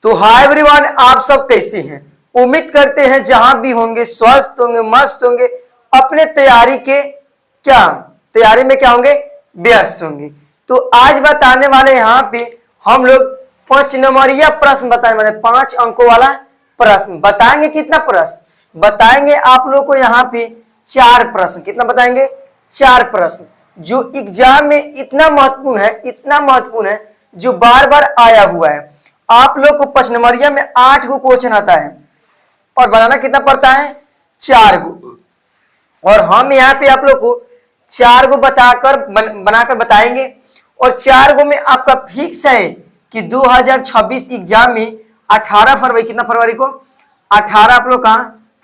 तो hi everyone, आप सब कैसे हैं? उम्मीद करते हैं जहां भी होंगे स्वस्थ होंगे, मस्त होंगे, अपने तैयारी में क्या होंगे, व्यस्त होंगे। तो आज बताने वाले यहाँ पे हम लोग 5 नंबरिया प्रश्न बताने वाले, 5 अंकों वाला प्रश्न बताएंगे। कितना प्रश्न बताएंगे आप लोग को? यहाँ पे 4 प्रश्न। कितना बताएंगे? 4 प्रश्न जो एग्जाम में इतना महत्वपूर्ण है, इतना महत्वपूर्ण है, जो बार बार आया हुआ है। आप लोग को 5 नंबरिया में 8 गो क्वेश्चन आता है और बनाना कितना पड़ता है? 4 गो। और हम यहाँ पे आप लोग को 4 गो बनाकर बताएंगे। और 4 गो में आपका फिक्स है कि 2026 एग्जाम में 18 फरवरी, कितना फरवरी को? 18 आप लोग का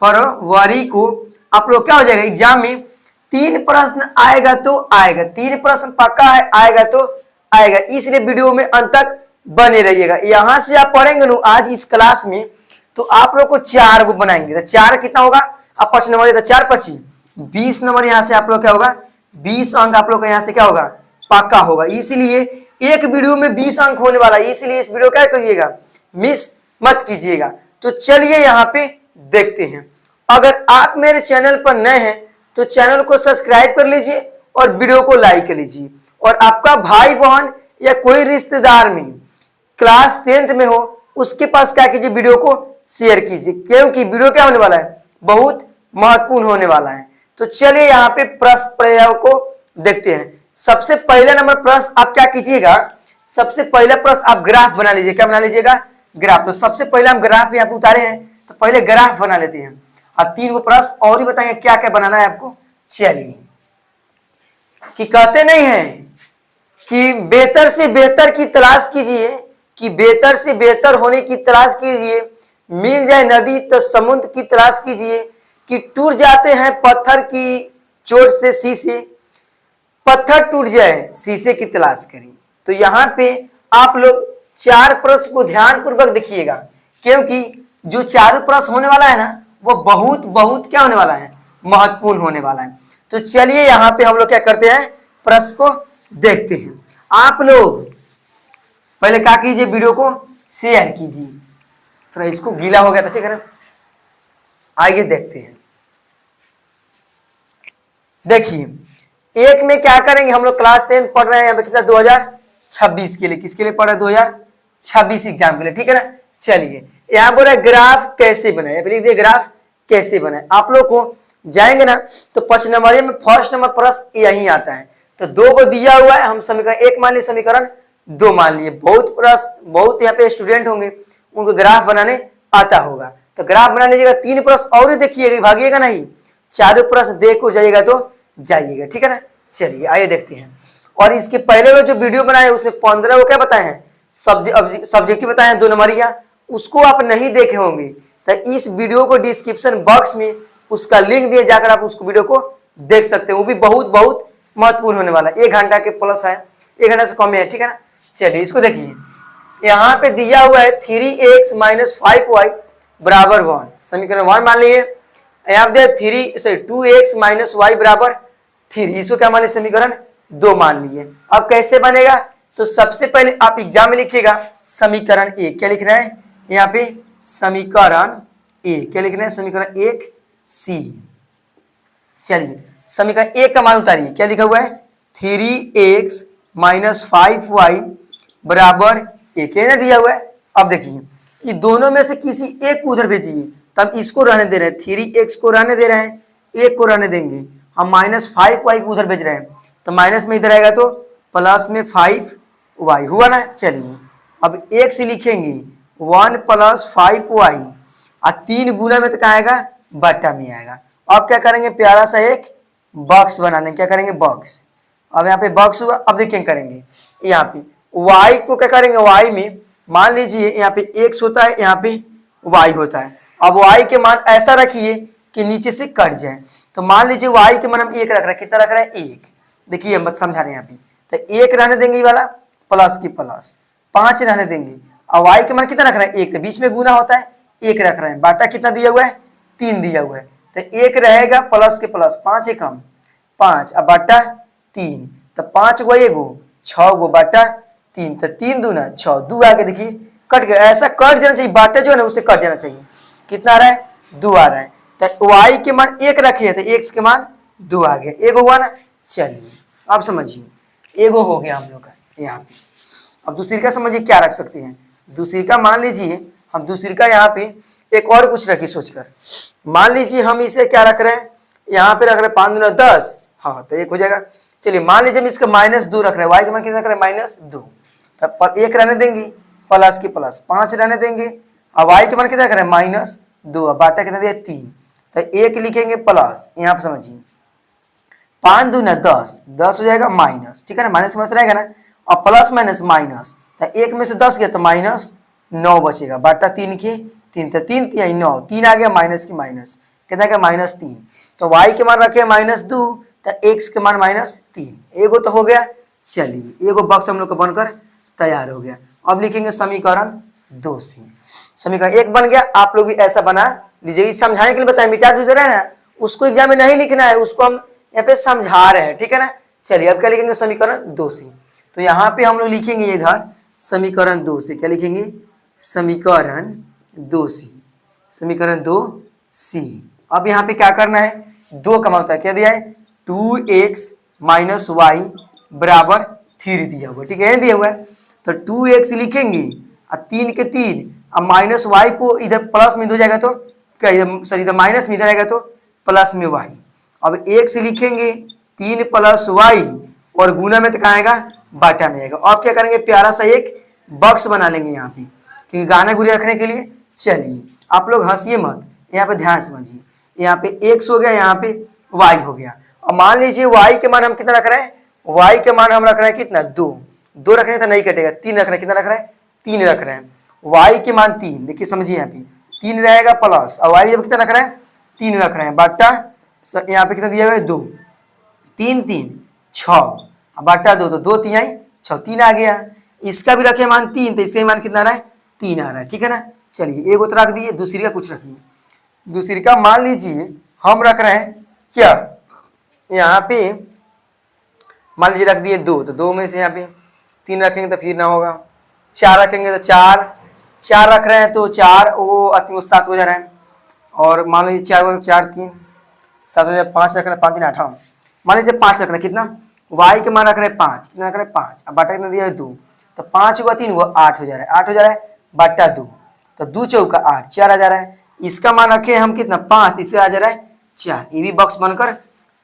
फरवरी को आप लोग क्या हो जाएगा एग्जाम में 3 प्रश्न आएगा तो आएगा, 3 प्रश्न पक्का है, आएगा तो आएगा। इसलिए वीडियो में अंत तक बने रहिएगा। यहां से आप पढ़ेंगे ना आज इस क्लास में, तो आप लोग को 4 गो बनाएंगे। तो 4 कितना होगा? अब 5 नंबर, तो 4 25 20 नंबर। यहाँ से आप लोग क्या होगा? 20 अंक आप लोग का यहाँ से क्या होगा? पक्का होगा। इसलिए एक वीडियो में 20 अंक होने वाला है, इसलिए इस वीडियो क्या करिएगा, मिस मत कीजिएगा। तो चलिए यहाँ पे देखते हैं। अगर आप मेरे चैनल पर नए हैं तो चैनल को सब्सक्राइब कर लीजिए और वीडियो को लाइक कर लीजिए। और आपका भाई बहन या कोई रिश्तेदार में क्लास 10th में हो, उसके पास क्या कीजिए, वीडियो को शेयर कीजिए, क्योंकि वीडियो क्या होने वाला है, बहुत महत्वपूर्ण होने वाला है। तो चलिए यहाँ पे प्रश्न प्रयोग को देखते हैं। सबसे पहला नंबर प्रश्न आप क्या कीजिएगा, सबसे पहला प्रश्न आप ग्राफ बना लीजिए। क्या बना लीजिएगा? ग्राफ। तो सबसे पहले हम ग्राफ यहाँ पे उतारे हैं, तो पहले ग्राफ बना लेते हैं। अब 3 गो प्रश्न और ही बताएंगे क्या क्या बनाना है आपको। चलिए, कि कहते नहीं है कि बेहतर से बेहतर की तलाश कीजिए, कि बेहतर से बेहतर होने की तलाश कीजिए, मिल जाए नदी तो समुद्र की तलाश कीजिए, कि टूट जाते हैं पत्थर की चोट से शीशे, पत्थर टूट जाए शीशे की तलाश करें। तो यहाँ पे आप लोग 4 प्रश्न को ध्यान पूर्वक देखिएगा, क्योंकि जो 4 प्रश्न होने वाला है ना, वो बहुत बहुत क्या होने वाला है, महत्वपूर्ण होने वाला है। तो चलिए यहाँ पे हम लोग क्या करते हैं, प्रश्न को देखते हैं। आप लोग पहले क्या कीजिए, वीडियो को शेयर कीजिए। थोड़ा इसको गीला हो गया था, ठीक है ना। आइए देखते हैं। देखिए, एक में क्या करेंगे हम लोग, क्लास 10 पढ़ रहे हैं यहाँ पे कितना, 2026 के लिए। किसके लिए पढ़ रहे हैं? 2026 एग्जाम के लिए, ठीक है ना। चलिए, यहाँ बोल रहे ग्राफ कैसे बनाए, लिख दिए ग्राफ कैसे बनाए। आप लोग को जाएंगे ना तो 5 नंबर में फर्स्ट नंबर प्रश्न यही आता है। तो 2 को दिया हुआ है, हम समीकरण 1 मान लिए, समीकरण 2 मान लिए। बहुत यहाँ पे स्टूडेंट होंगे, उनको ग्राफ बनाने आता होगा। तो ग्राफ बना लीजिएगा। 3 प्रश्न और ही देखिएगा, भागिएगा नहीं, 4 प्रश्न देख को जाइएगा तो जाइएगा, ठीक है ना। चलिए आइए देखते हैं। और इसके पहले वो जो वीडियो बनाए उसमें 15 वो क्या बताए हैं, सब्जेक्टिव बताए हैं 2 नंबरिया, उसको आप नहीं देखे होंगे। तो इस वीडियो को डिस्क्रिप्शन बॉक्स में उसका लिंक दिए, जाकर आप उसको वीडियो को देख सकते हैं। वो भी बहुत बहुत महत्वपूर्ण होने वाला है। 1 घंटा के प्लस है, 1 घंटा से कम है, ठीक है ना। चलिए इसको देखिए, यहाँ पे दिया हुआ है 3x - 5y बराबर 1, समीकरण 1 मान लिए। यहाँ पे 2x - y बराबर 3, इसको क्या मान लिए, समीकरण 2 मान लिए। अब कैसे बनेगा, तो सबसे पहले आप एग्जाम में लिखिएगा समीकरण 1। क्या लिख रहे हैं यहाँ पे, समीकरण 1 क्या लिख रहे हैं, समीकरण 1 C। चलिए समीकरण 1 का मान उतारिए। क्या लिखा हुआ है, 3x - 5y बराबर 1 ना दिया हुआ है। अब देखिए, ये दोनों में से किसी एक को उधर भेजिए। तो हम इसको रहने दे रहे हैं, 3x को रहने दे रहे हैं, 1 को रहने देंगे। हम -5y को उधर भेज रहे हैं, तो माइनस में इधर आएगा तो प्लस में 5y हुआ ना। चलिए अब 1 से लिखेंगे 1 + 5y, और 3 गुना में तो क्या आएगा, बट्टा में आएगा। अब क्या करेंगे, प्यारा सा एक बॉक्स बना लेंगे। क्या करेंगे, बॉक्स। अब यहाँ पे बॉक्स हुआ। अब देखिए करेंगे यहाँ पे y को क्या करेंगे, y में मान लीजिए यहाँ पे x होता है, यहाँ पे y होता है। अब y के मान ऐसा रखिए कि नीचे से कट जाए। तो मान लीजिए y के मान हम 1 रख रहे हैं, कितना रख रहे हैं, 1। देखिए मत समझा रहे हैं यहाँ पे, तो 1 रहने देंगे, ये वाला प्लस की प्लस, 5 रहने देंगे। अब y के मान कितना रख रहे हैं, 1, तो बीच में गुना होता है, 1 रख रहे हैं। बाटा कितना दिया हुआ है, 3 दिया हुआ है। तो 1 रहेगा प्लस के प्लस, 5 एक कम 5, अब बाटा 3, तो 5 गो 1 गो 6 गो बाटा 3, तो 3 दूना 6, 2 आगे देखिए कट गया, ऐसा कट जाना चाहिए, बाटे जो है ना उसे कट जाना चाहिए। कितना आ रहा है? 2 आ रहा है। तो y के मान 1 रखिए तो x के मान 2 आ गया, एगो हुआ ना। चलिए अब समझिए, एगो हो गया हम लोग का यहाँ पे। अब दूसरी का समझिए क्या रख सकते हैं। दूसरी का मान लीजिए हम दूसरी का यहाँ पे एक और कुछ रखिए सोचकर। मान लीजिए हम इसे क्या रख रहे हैं, यहाँ पे रख रहे हैं 5 दूना 10, हाँ तो 1 हो जाएगा। चलिए मान लीजिए हम इसका -2 रख रहे हैं, y के मान कितना रख रहे हैं -2, तब पर 1 रहने देंगे, प्लस की प्लस 5 रहने देंगे। अब y के मान कितना रख रहे हैं -2, बाटा कितना दिया 3, तो 1 लिखेंगे प्लस, यहाँ पे समझिए 5 दूना 10, 10 हो जाएगा माइनस, ठीक है ना, माइनस माइनस रहेगा ना, और प्लस माइनस माइनस, तो 1 में से 10 गया तो -9 बचेगा, बाटा 3 के 3, तो 3 3 9, 3 आ गया माइनस की माइनस, कितना गया -3। तो y के मान रखे -2, तो x के मान -3, एगो तो हो गया। चलिए एगो बॉक्स हम लोग का बनकर तैयार हो गया। अब लिखेंगे समीकरण 2c, समीकरण 1 बन गया। आप लोग भी ऐसा बना लीजिए, समझाने के लिए बताया, मिटा जो है ना उसको एग्जाम में नहीं लिखना है, उसको हम यहाँ पे समझा रहे हैं, ठीक है ना। चलिए अब क्या लिखेंगे, समीकरण 2c। तो यहाँ पे हम लोग लिखेंगे इधर समीकरण 2c, क्या लिखेंगे, समीकरण 2c, समीकरण 2c। अब यहाँ पे क्या करना है, 2 कमा होता है, क्या दिया है 2x - y बराबर 3 दिया हुआ, ठीक है, दिया हुआ है। तो 2x लिखेंगे और 3 के 3, अब -y को इधर प्लस में हो जाएगा तो क्या, सॉरी इधर माइनस में इधर आएगा तो प्लस में y। अब x लिखेंगे 3 + y और गुना में तो कहाँ आएगा, बाटा में आएगा। अब क्या करेंगे, प्यारा सा एक बॉक्स बना लेंगे यहाँ पे, क्योंकि गाने गुरे रखने के लिए। चलिए आप लोग हंसिए मत, यहाँ पे ध्यान समझिए, यहाँ पे x हो गया, यहाँ पे y हो गया। और मान लीजिए y के मान हम कितना रख रहे हैं, y के मान हम रख रहे हैं कितना, 2 रख रहे हैं तो नहीं कटेगा, 3 रख रहे हैं, कितना रख रहे हैं 3 रख रहे हैं। y के मान 3, देखिए समझिए यहाँ पे 3 रहेगा प्लस, और y जब कितना रख रहे हैं 3 रख रहे हैं, बाटा यहाँ पे कितना दिया हुआ है 2, 3 3 6, बाटा 2 तो 2 3 6, 3 आ गया। इसका भी रखे मान 3, तो इसका मान कितना आ रहा है 3 आ रहा है, ठीक है ना। चलिए एक तो रख दिए, दूसरी का कुछ रखिए। दूसरी का मान लीजिए हम रख रहे हैं क्या, यहाँ पे मान लीजिए रख दिए 2, तो 2 में से यहाँ पे 3 रखेंगे तो फिर ना होगा, 4 रखेंगे तो 4 रख रहे हैं तो 4 वो 7 हो जा रहा है। और मान लीजिए 4 4 3 7 हो जाए, 5 रख रहे हैं, 5 3 8, मान लीजिए 5 रख रहे हैं, कितना y के मान रख रहे हैं 5, कितना रख रहे हैं 5, अब बाटा कितना दिया है 2, तो 5 हुआ 3 हुआ 8 हो जा रहा है, 8 हो जा रहा है, बाटा 2, तो 2 चौका 8, 4 आ जा रहा है। इसका मान रखे हम कितना 5, इसका आ जा रहा है 4, ये भी बॉक्स बनकर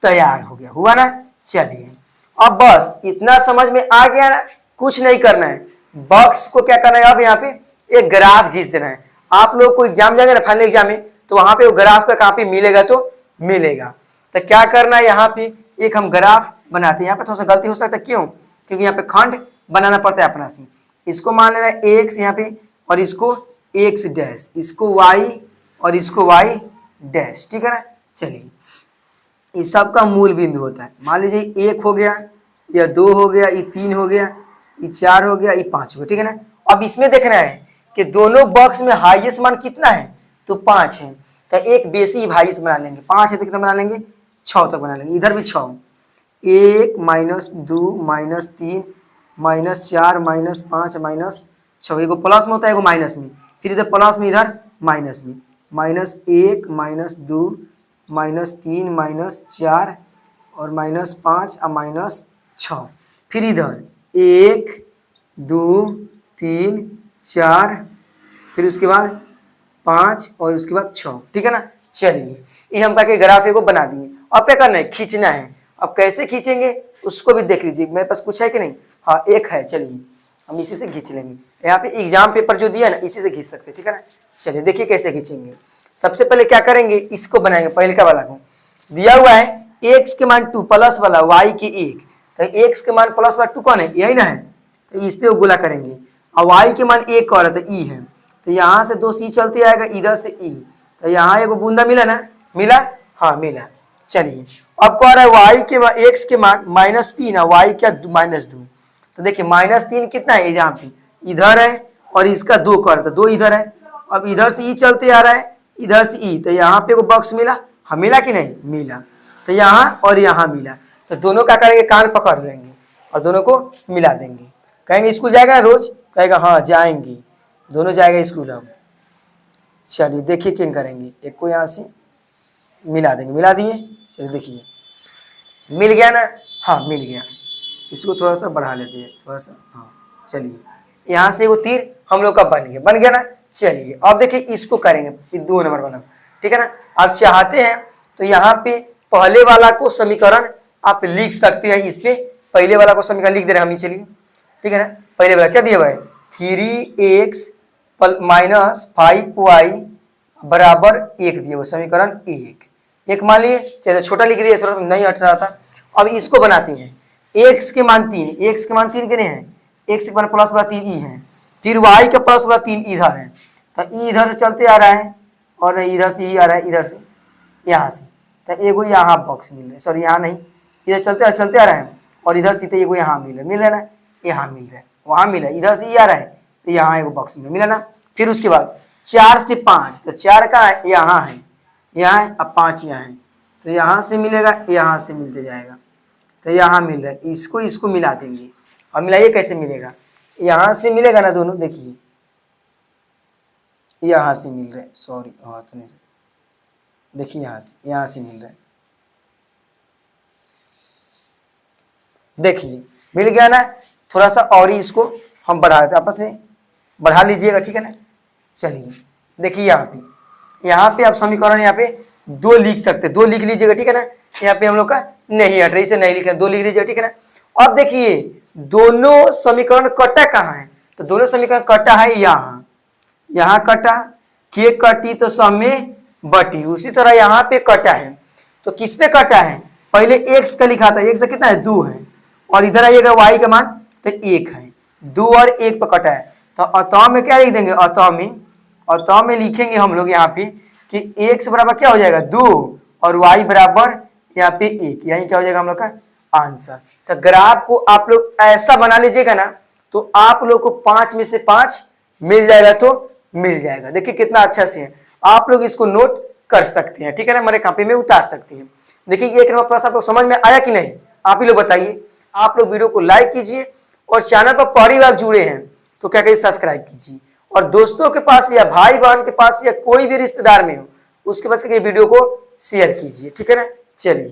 तैयार हो गया, हुआ ना। चलिए अब बस इतना समझ में आ गया ना, कुछ नहीं करना है, बॉक्स को क्या करना है, अब यहाँ पे एक ग्राफ खींच देना है। आप लोग को एग्जाम जाएंगे ना फाइनल एग्जाम में, तो वहां पे वो ग्राफ का कॉपी मिलेगा तो मिलेगा। तो क्या करना है, यहाँ पे एक हम ग्राफ बनाते हैं। यहाँ पे थोड़ा सा गलती हो सकता है, क्यों, क्योंकि यहाँ पे खंड बनाना पड़ता है अपना से। इसको मान लेना है x यहाँ पे, और इसको x डैश, इसको y और इसको y डैश, ठीक है ना। चलिए इस सब का मूल बिंदु होता है, मान लीजिए 1 हो गया, या 2 हो गया, ये 3 हो गया, ये 4 हो गया, ये 5 हो गया, ठीक है ना। अब इसमें देखना है कि दोनों बॉक्स में हाईएस्ट मान कितना है, तो 5 है, तो एक बेसी हाईएस्ट बना लेंगे, 5 है तो कितना बना लेंगे 6 तक बना लेंगे। इधर भी 6, 1 -2 -3 -4 -5 -6, एगो प्लस में होता है एगो माइनस में, फिर इधर प्लस में इधर माइनस में, -1 -2 -3 -4 और -5 और -6, फिर इधर 1 2 3 4, फिर उसके बाद 5 और उसके बाद 6, ठीक है ना। चलिए ये हम ताकि ग्राफ को बना दिए। अब क्या करना है, खींचना है। अब कैसे खींचेंगे उसको भी देख लीजिए, मेरे पास कुछ है कि नहीं, हाँ एक है, चलिए हम इसी से खींच लेंगे। यहाँ पे एग्जाम पेपर जो दिया ना, इसी से खींच सकते हैं, ठीक है ना। चलिए देखिए कैसे खींचेंगे। सबसे पहले क्या करेंगे, इसको बनाएंगे, पहले का वाला को दिया हुआ है x के मान 2 प्लस वाला y के 1, तो x के मान प्लस वाला 2 कौन है, यही ना है, तो इस पे गुला करेंगे। और y के मान 1 कौन है, तो e है, तो यहाँ से 2 c चलते आएगा, इधर से e, तो यहाँ एगो बूंदा मिला ना, मिला, हाँ मिला। चलिए अब कह रहा है y के x के मान -3 है, y क्या -2, तो देखिए -3 कितना है, यहाँ पे इधर है और इसका 2 कर, तो 2 इधर है। अब इधर से ई चलते आ रहा है, इधर से ई, तो यहाँ पे वो बॉक्स मिला, हाँ मिला कि नहीं मिला, तो यहाँ और यहाँ मिला, तो दोनों का करेंगे, कान पकड़ लेंगे और दोनों को मिला देंगे। कहेंगे स्कूल जाएगा ना रोज, कहेगा हाँ जाएंगे, दोनों जाएगा स्कूल। अब चलिए देखिए क्या करेंगे, एक को यहाँ से मिला देंगे, मिला दिए। चलिए देखिए मिल गया ना, हाँ मिल गया। इसको थोड़ा सा बढ़ा लेते हैं, थोड़ा सा, हाँ चलिए यहाँ से वो तीर हम लोग का बन गया ना। चलिए अब देखिए इसको करेंगे 2 नंबर वाला, ठीक है ना। आप चाहते हैं तो यहाँ पे पहले वाला को समीकरण आप लिख सकते हैं, इस पे पहले वाला को समीकरण लिख दे रहे हैं हम। चलिए ठीक है ना, पहले वाला क्या दिया हुआ है 3x माइनस 5y बराबर 1 दिया हुआ, समीकरण 1 मान लिए। चलिए छोटा लिख दिया, थोड़ा नहीं हट रहा था। अब इसको बनाते हैं, x के मान 3, x के मान 3 कितने हैं, x के मान प्लस वाला 3 ई है, फिर y का प्लस वाला 3 इधर है, तो ई इधर से चलते आ रहा है और इधर से ही आ रहा है, इधर से यहाँ से, तो एगो यहाँ बॉक्स मिल रहा है, सॉरी यहाँ नहीं, इधर चलते आ रहा है और इधर से एगो यहाँ मिल रहा है ना, यहाँ मिल रहा है, वहाँ मिला है, इधर से ही आ रहा है तो यहाँ एगो बॉक्स मिला ना। फिर उसके बाद 4 से 5, तो 4 का यहाँ है, यहाँ है, अब 5 यहाँ है, तो यहाँ से मिलेगा, यहाँ से मिलते जाएगा, तो यहाँ मिल रहा है, इसको मिला देंगे। और मिलाइए कैसे मिलेगा, यहाँ से मिलेगा ना दोनों, देखिए यहाँ से मिल रहा है, सॉरी हाँ तो नहीं, देखिए यहाँ से मिल रहा है, देखिए मिल गया ना। थोड़ा सा और ही इसको हम बढ़ा देते, आपस में बढ़ा लीजिएगा, ठीक है ना। चलिए देखिए यहाँ पे आप समीकरण यहाँ पे 2 लिख सकते, 2 लिख लीजिएगा, ठीक है ना। यहाँ पे हम लोग का नहीं हट रही से नहीं लिखा, 2 लिख लीजिएगा, ठीक है ना। अब देखिए दोनों समीकरण कटा कहाँ है, तो दोनों समीकरण कटा है यहाँ कटा, के कटी तो सब में बटी, उसी तरह यहाँ पे कटा है, तो किस पे कटा है, पहले x का लिखा था, x कितना है 2 है, और इधर आइएगा y का मान तो 1 है, 2 और 1 पे कटा है, तो अतः में क्या लिख देंगे, अतः में लिखेंगे हम लोग यहाँ पे कि x बराबर क्या हो जाएगा 2 और y बराबर यहाँ पे 1, यही क्या हो जाएगा हम लोग का आंसर। तो ग्राफ को आप लोग ऐसा बना लीजिएगा ना, तो आप लोग को 5 में से 5 मिल जाएगा, तो मिल जाएगा। देखिए कितना अच्छा से है, आप लोग इसको नोट कर सकते हैं, ठीक है ना, हमारे कॉपी में उतार सकते हैं। देखिए 1 नंबर प्रश्न आप लोग समझ में आया कि नहीं, आप ही लोग बताइए। आप लोग वीडियो को लाइक कीजिए और चैनल पर पहली बार जुड़े हैं तो क्या करिए सब्सक्राइब कीजिए, और दोस्तों के पास या भाई बहन के पास या कोई भी रिश्तेदार में हो उसके पास वीडियो को शेयर कीजिए, ठीक है ना। चलिए।